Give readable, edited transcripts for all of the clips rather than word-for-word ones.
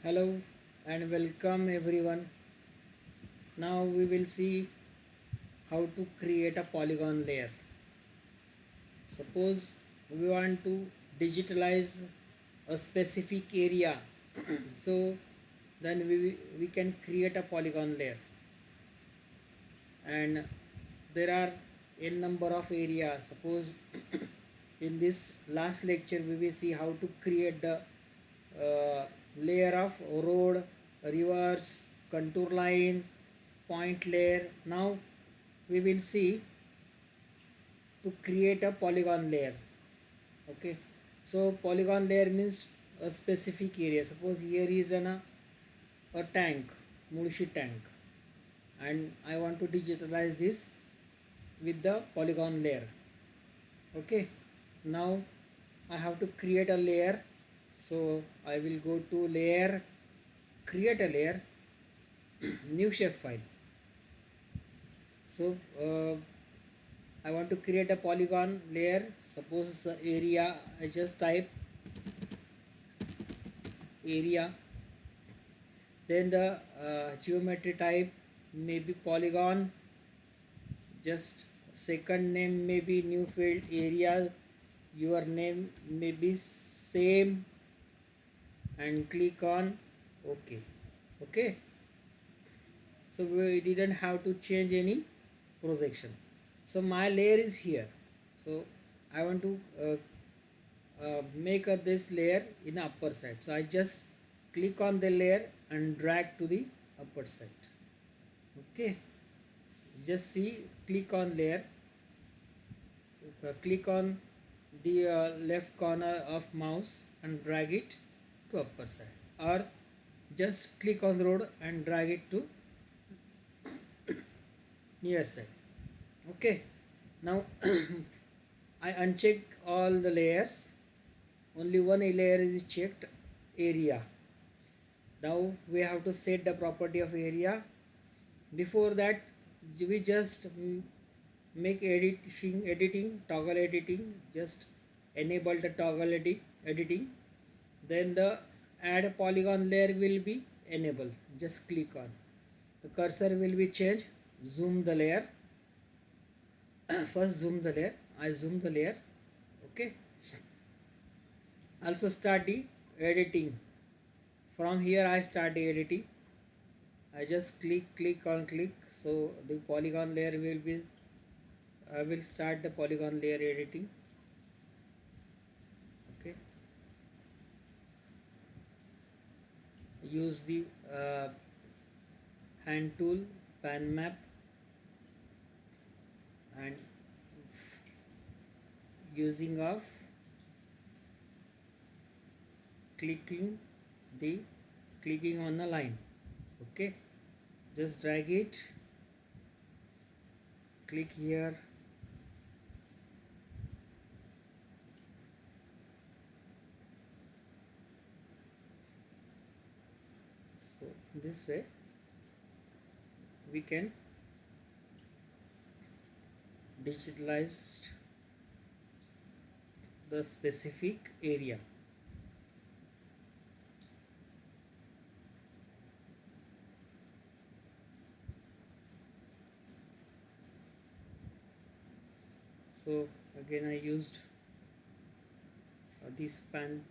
Hello and welcome everyone. Now we will see how to create a polygon layer. Suppose we want to digitalize a specific area. So then we can create a polygon layer, and there are n number of areas. Suppose in this last lecture we will see how to create the layer of road, rivers, contour line, point layer. Now we will see to create a polygon layer. Okay, so polygon layer means a specific area. Suppose here is a tank, Mulshi tank, and I want to digitalize this with the polygon layer. Okay, now I have to create a layer. So I will go to layer, create a layer, new shapefile. So I want to create a polygon layer. Suppose area, I just type area, then the geometry type may be polygon, just second name may be new field area, your name may be same, and click on OK. Okay, so we didn't have to change any projection. So my layer is here. So I want to make this layer in upper side. So I just click on the layer and drag to the upper side. Okay, just see, click on layer, click on the left corner of mouse and drag it to upper side, or just click on the road and drag it to near side. Okay, now I uncheck all the layers, only one layer is checked, area. Now we have to set the property of area. Before that we just make editing, toggle editing, just enable the toggle editing, then the add polygon layer will be enabled. Just click on the cursor will be changed, zoom the layer. First zoom the layer, I zoom the layer. Okay, also start the editing. From here I start the editing. I just click on click, so the polygon layer will be, I will start the polygon layer editing. Okay, use the hand tool, pan map, and using of clicking on the line. Okay, just drag it, click here, so this way we can digitalize the specific area. So again I used this pan.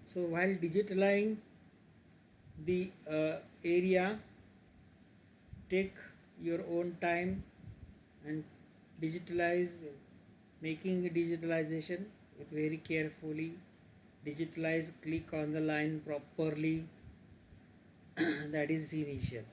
So while digitalizing the area, take your own time and digitalize, making digitalization with very carefully. Digitalize, click on the line properly. That is initial.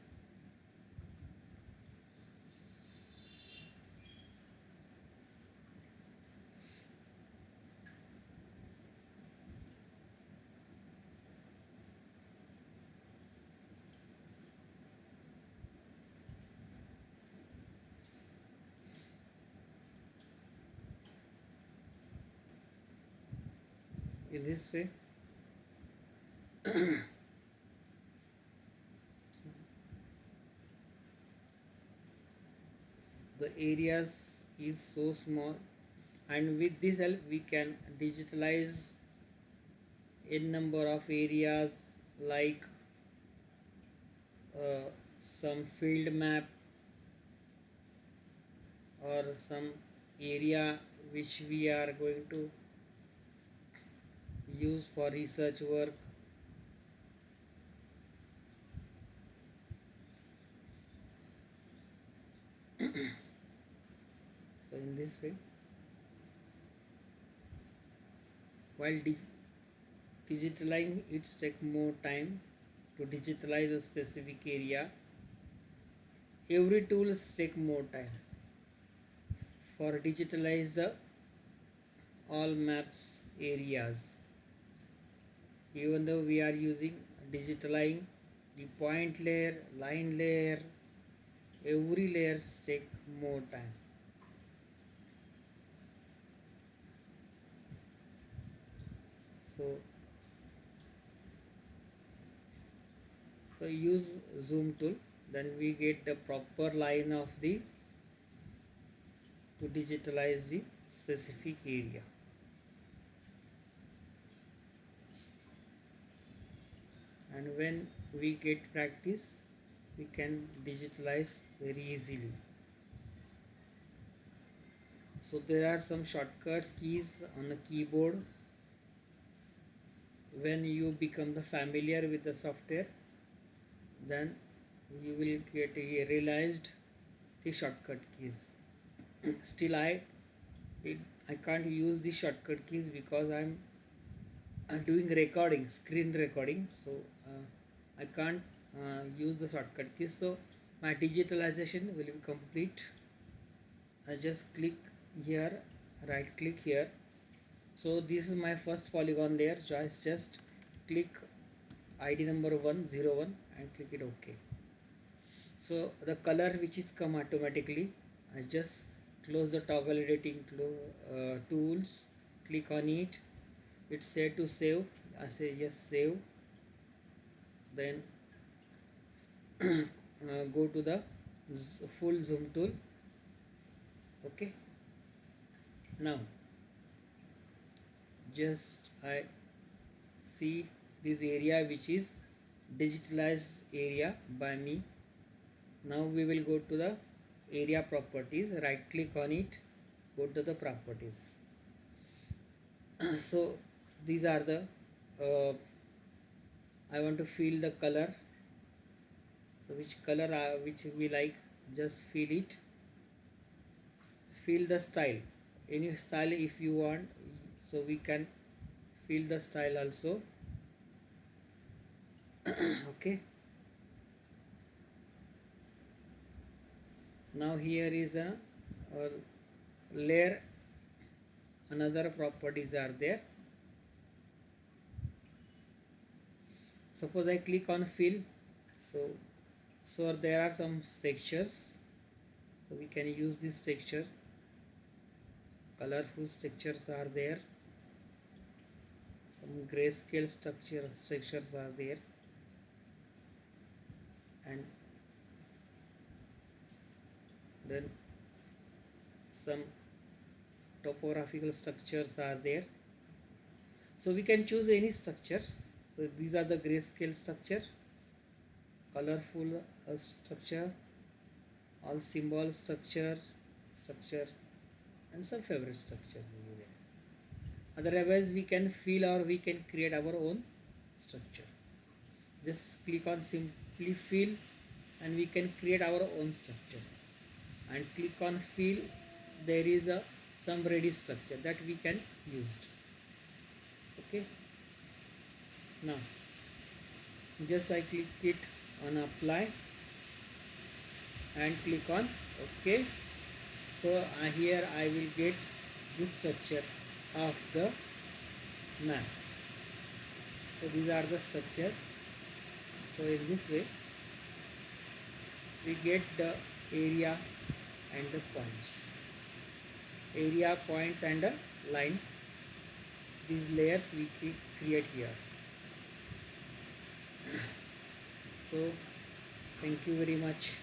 In this way the areas is so small, and with this help we can digitalize n number of areas, like some field map or some area which we are going to use for research work. So in this way, while digitalizing, it's take more time to digitalize a specific area. Every tools take more time for digitalize the all maps areas. Even though we are using digitalizing the point layer, line layer, every layers take more time. So use zoom tool, then we get the proper line of the to digitalize the specific area. And when we get practice, we can digitalize very easily. So there are some shortcuts keys on the keyboard. When you become the familiar with the software, then you will get realized the shortcut keys. Still I can't use the shortcut keys because I'm doing recording, screen recording, so I can't use the shortcut keys. So my digitalization will be complete. I just click here, right click here. So this is my first polygon layer. Just click ID number 101 and click it OK. So the color which is come automatically, I just close the toggle editing tools, click on it. It's said to save. I say yes, save. Then go to the full zoom tool. Okay. Now just I see this area which is digitalized area by me. Now we will go to the area properties, right click on it, go to the properties. So these are the I want to fill the color. So which color which we like, just fill it. Fill the style, any style if you want, so we can fill the style also. Okay. Now here is a layer, another properties are there. Suppose I click on fill, so there are some textures, so we can use this texture. Colorful textures are there, some grayscale textures are there, and then some topographical structures are there. So we can choose any structures. So these are the grayscale structure, colorful structure, all symbol structure, and some favorite structures. Otherwise we can fill or we can create our own structure. Just click on simply fill and we can create our own structure, and click on fill, there is some ready structure that we can use. Okay. Now just I click it on apply and click on OK. So here I will get this structure of the map. So these are the structure. So in this way we get the area and the points, area, points and a line. These layers we create here. So thank you very much.